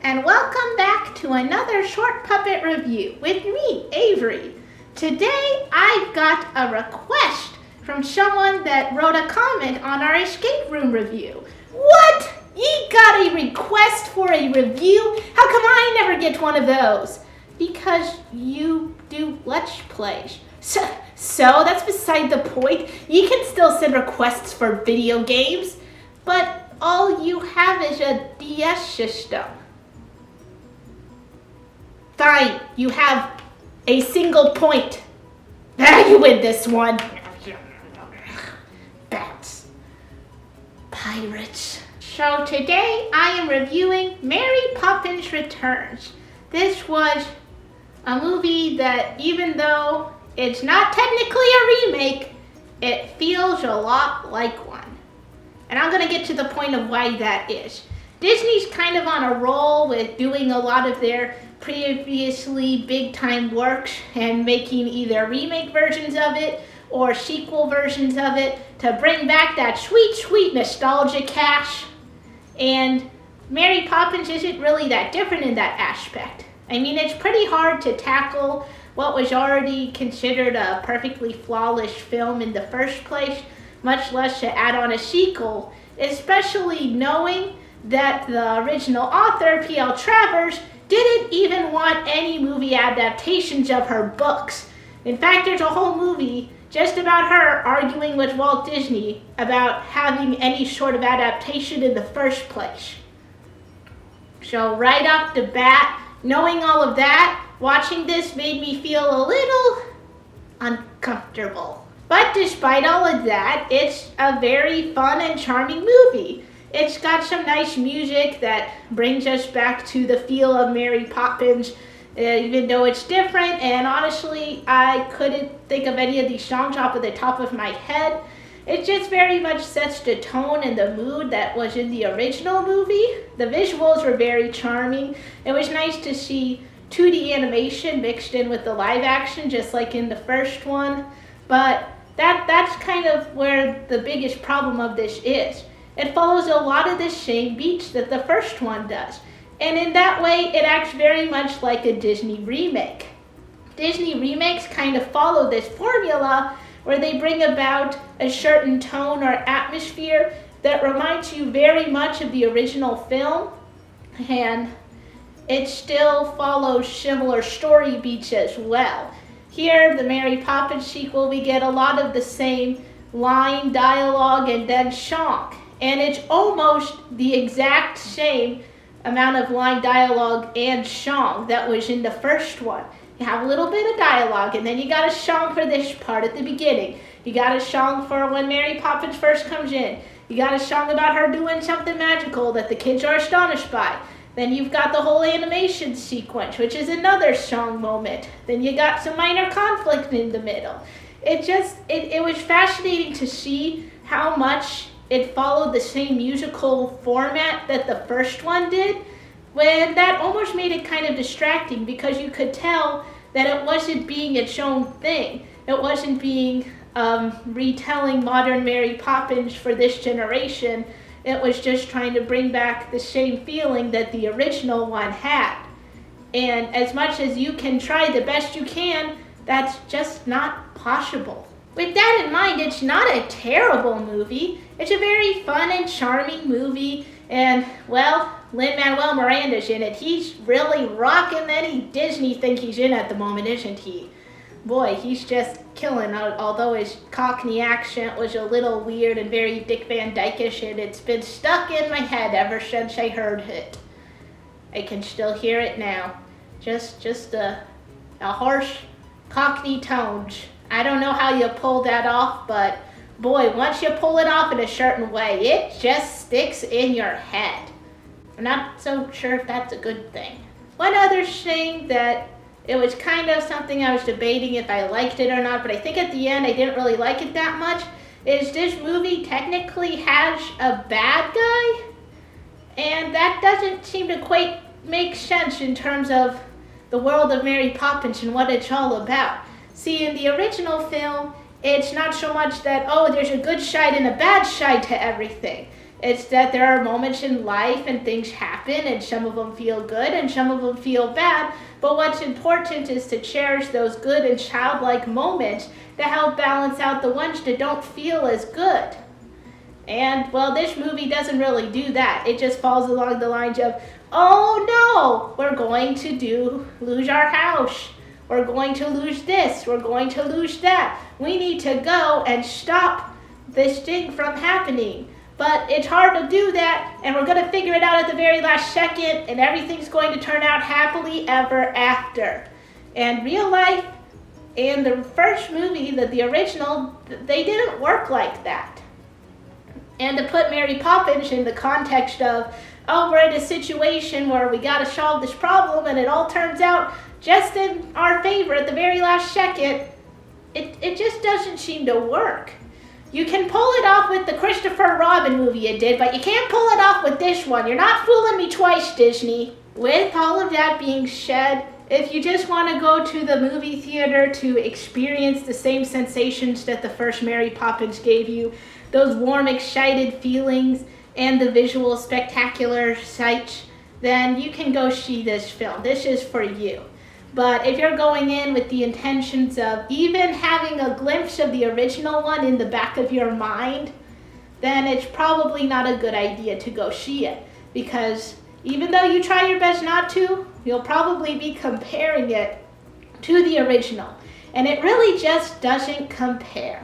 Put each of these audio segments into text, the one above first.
and welcome back to another short puppet review with me, Avery. Today I've got a request from someone that wrote a comment on our escape room review. What? You got a request for a review? How come I never get one of those? Because you do Let's Plays. So that's beside the point. You can still send requests for video games, but all you have is a DS system. Fine, you have a single point. You win this one. Bats. Pirates. So today I am reviewing Mary Poppins Returns. This was a movie that, even though it's not technically a remake, it feels a lot like one. And I'm going to get to the point of why that is. Disney's kind of on a roll with doing a lot of their previously big-time works and making either remake versions of it or sequel versions of it to bring back that sweet, sweet nostalgia cash. And Mary Poppins isn't really that different in that aspect. I mean, it's pretty hard to tackle what was already considered a perfectly flawless film in the first place, much less to add on a sequel, especially knowing that the original author, P.L. Travers, didn't even want any movie adaptations of her books. In fact, there's a whole movie just about her arguing with Walt Disney about having any sort of adaptation in the first place. So right off the bat, knowing all of that, watching this made me feel a little uncomfortable. But despite all of that, it's a very fun and charming movie. It's got some nice music that brings us back to the feel of Mary Poppins, even though it's different. And honestly, I couldn't think of any of these songs off of the top of my head. It just very much sets the tone and the mood that was in the original movie. The visuals were very charming. It was nice to see 2D animation mixed in with the live action, just like in the first one. But that's kind of where the biggest problem of this is. It follows a lot of the same beats that the first one does. And in that way, it acts very much like a Disney remake. Disney remakes kind of follow this formula where they bring about a certain tone or atmosphere that reminds you very much of the original film, and it still follows similar story beats as well. Here, the Mary Poppins sequel, we get a lot of the same line, dialogue, and then song. And it's almost the exact same amount of line, dialogue, and song that was in the first one. You have a little bit of dialogue, and then you got a song for this part at the beginning. You got a song for when Mary Poppins first comes in. You got a song about her doing something magical that the kids are astonished by. Then you've got the whole animation sequence, which is another song moment. Then you got some minor conflict in the middle. It was fascinating to see how much it followed the same musical format that the first one did, when that almost made it kind of distracting because you could tell that it wasn't being its own thing. It wasn't being retelling modern Mary Poppins for this generation. It was just trying to bring back the same feeling that the original one had. And as much as you can try the best you can, that's just not possible. With that in mind, it's not a terrible movie. It's a very fun and charming movie. And, well, Lin-Manuel Miranda's in it. He's really rocking any Disney thing he's in at the moment, isn't he? Boy, he's just killing, although his Cockney accent was a little weird and very Dick Van Dyke-ish, and it's been stuck in my head ever since I heard it. I can still hear it now. Just a harsh Cockney tones. I don't know how you pull that off, but boy, once you pull it off in a certain way, it just sticks in your head. I'm not so sure if that's a good thing. One other thing that it was kind of something I was debating if I liked it or not, but I think at the end I didn't really like it that much, is this movie technically has a bad guy, and that doesn't seem to quite make sense in terms of the world of Mary Poppins and what it's all about. See, in the original film, it's not so much that, oh, there's a good side and a bad side to everything. It's that there are moments in life and things happen, and some of them feel good and some of them feel bad. But what's important is to cherish those good and childlike moments to help balance out the ones that don't feel as good. And, well, this movie doesn't really do that. It just falls along the lines of, oh no, we're going to lose our house. We're going to lose this. We're going to lose that. We need to go and stop this thing from happening. But it's hard to do that, and we're going to figure it out at the very last second, and everything's going to turn out happily ever after. And real life and the first movie, the original, they didn't work like that. And to put Mary Poppins in the context of, oh, we're in a situation where we got to solve this problem, and it all turns out just in our favor at the very last second, it just doesn't seem to work. You can pull it off with the Christopher Robin movie you did, but you can't pull it off with this one. You're not fooling me twice, Disney. With all of that being said, if you just want to go to the movie theater to experience the same sensations that the first Mary Poppins gave you, those warm, excited feelings and the visual spectacular sights, then you can go see this film. This is for you. But if you're going in with the intentions of even having a glimpse of the original one in the back of your mind, then it's probably not a good idea to go see it. Because even though you try your best not to, you'll probably be comparing it to the original. And it really just doesn't compare.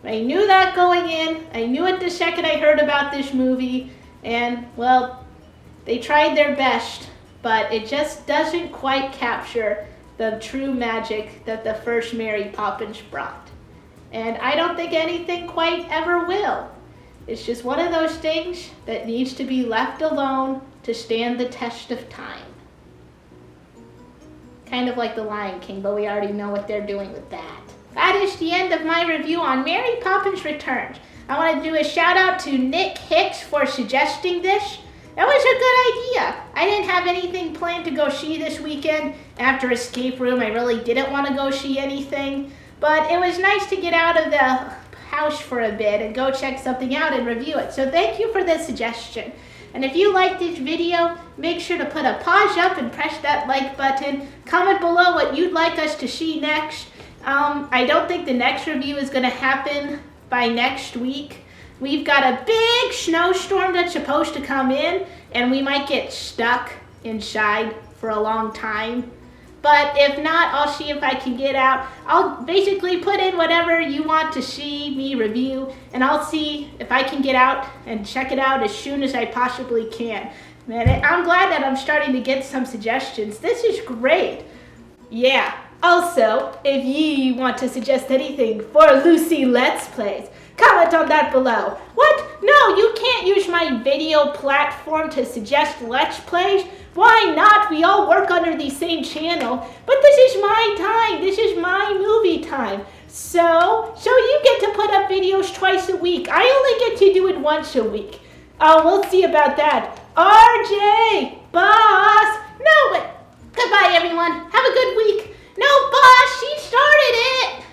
I knew that going in. I knew it the second I heard about this movie. And, well, they tried their best, but it just doesn't quite capture the true magic that the first Mary Poppins brought. And I don't think anything quite ever will. It's just one of those things that needs to be left alone to stand the test of time. Kind of like The Lion King, but we already know what they're doing with that. That is the end of my review on Mary Poppins Returns. I want to do a shout out to Nick Hicks for suggesting this. That was a good idea. I didn't have anything planned to go see this weekend. After Escape Room, I really didn't want to go see anything. But it was nice to get out of the house for a bit and go check something out and review it. So thank you for the suggestion. And if you like this video, make sure to put a pause up and press that like button. Comment below what you'd like us to see next. I don't think the next review is going to happen by next week. We've got a big snowstorm that's supposed to come in, and we might get stuck inside for a long time. But if not, I'll see if I can get out. I'll basically put in whatever you want to see me review, and I'll see if I can get out and check it out as soon as I possibly can. And I'm glad that I'm starting to get some suggestions. This is great. Yeah. Also, if you want to suggest anything for Lucy Let's Plays, comment on that below. What? No, you can't use my video platform to suggest Let's Plays. Why not? We all work under the same channel. But this is my time. This is my movie time. So you get to put up videos twice a week. I only get to do it once a week. Oh, we'll see about that. RJ, boss. No, but goodbye, everyone. Have a good week. No, boss, she started it.